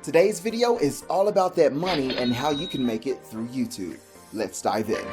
Today's video is all about that money and how you can make it through YouTube. Let's dive in.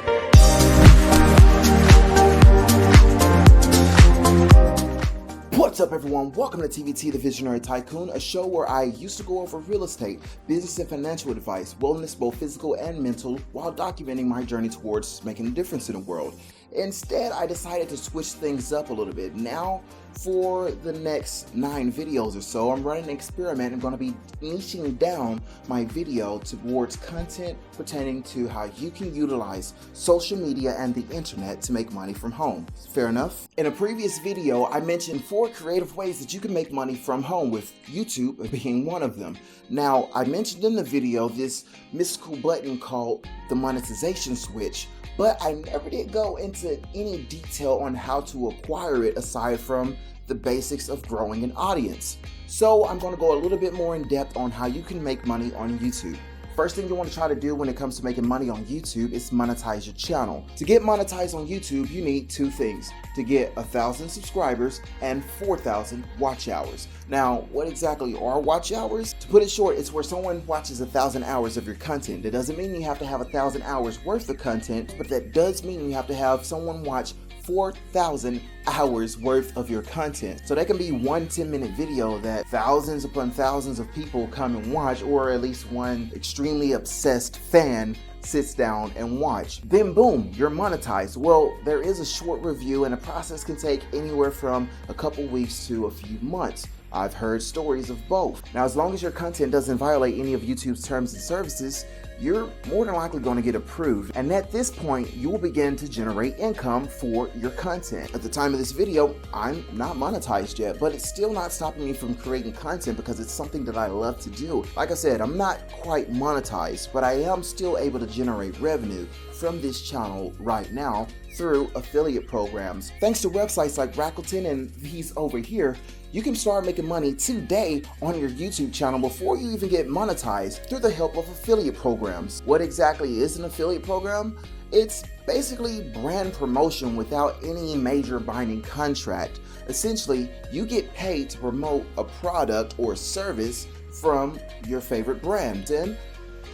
What's up everyone, welcome to TVT The Visionary Tycoon, a show where I used to go over real estate, business and financial advice, wellness both physical and mental, while documenting my journey towards making a difference in the world. Instead, I decided to switch things up a little bit. Now, for the next 9 videos or so, I'm running an experiment. I'm going to be niching down my video towards content pertaining to how you can utilize social media and the internet to make money from home. Fair enough? In a previous video, I mentioned 4 creative ways that you can make money from home, with YouTube being one of them. Now, I mentioned in the video this mystical button called the monetization switch, but I never did go into any detail on how to acquire it aside from the basics of growing an audience. So I'm going to go a little bit more in depth on how you can make money on YouTube. First thing you want to try to do when it comes to making money on YouTube is monetize your channel. To get monetized on YouTube, you need 2 things: to get 1,000 subscribers and 4,000 watch hours. Now, what exactly are watch hours? To put it short, it's where someone watches 1,000 hours of your content. That doesn't mean you have to have 1,000 hours worth of content, but that does mean you have to have someone watch 4,000 hours worth of your content. So that can be one 10-minute video that thousands upon thousands of people come and watch, or at least one extremely obsessed fan sits down and watch. Then boom, you're monetized. Well, there is a short review and the process can take anywhere from a couple weeks to a few months. I've heard stories of both. Now, as long as your content doesn't violate any of YouTube's terms and services, you're more than likely going to get approved. And at this point, you will begin to generate income for your content. At the time of this video, I'm not monetized yet, but it's still not stopping me from creating content because it's something that I love to do. Like I said, I'm not quite monetized, but I am still able to generate revenue from this channel right now through affiliate programs. Thanks to websites like Rakuten and these over here, you can start making money today on your YouTube channel before you even get monetized through the help of affiliate programs. What exactly is an affiliate program? It's basically brand promotion without any major binding contract. Essentially, you get paid to promote a product or service from your favorite brand and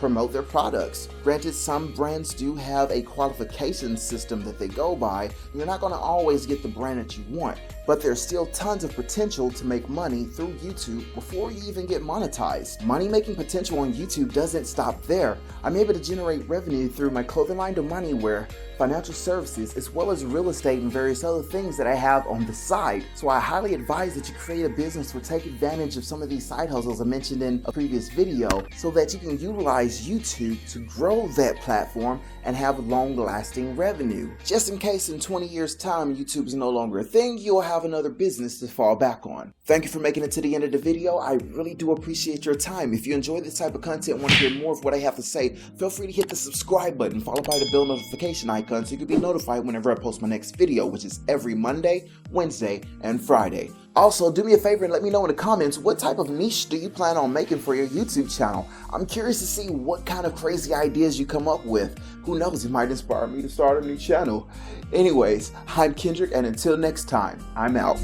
promote their products. Granted, some brands do have a qualification system that they go by. You're not going to always get the brand that you want, but there's still tons of potential to make money through YouTube before you even get monetized. Money making potential on YouTube doesn't stop there. I'm able to generate revenue through my clothing line to money-wear, financial services, as well as real estate and various other things that I have on the side. So I highly advise that you create a business or take advantage of some of these side hustles I mentioned in a previous video so that you can utilize YouTube to grow that platform and have long-lasting revenue. Just in case in 20 years time YouTube is no longer a thing, you'll have another business to fall back on. Thank you for making it to the end of the video. I really do appreciate your time. If you enjoy this type of content and want to hear more of what I have to say, feel free to hit the subscribe button followed by the bell notification icon so you can be notified whenever I post my next video, which is every Monday, Wednesday, and Friday. Also, do me a favor and let me know in the comments, what type of niche do you plan on making for your YouTube channel? I'm curious to see what kind of crazy ideas you come up with. Who knows, it might inspire me to start a new channel. Anyways, I'm Kendrick, and until next time, I'm out.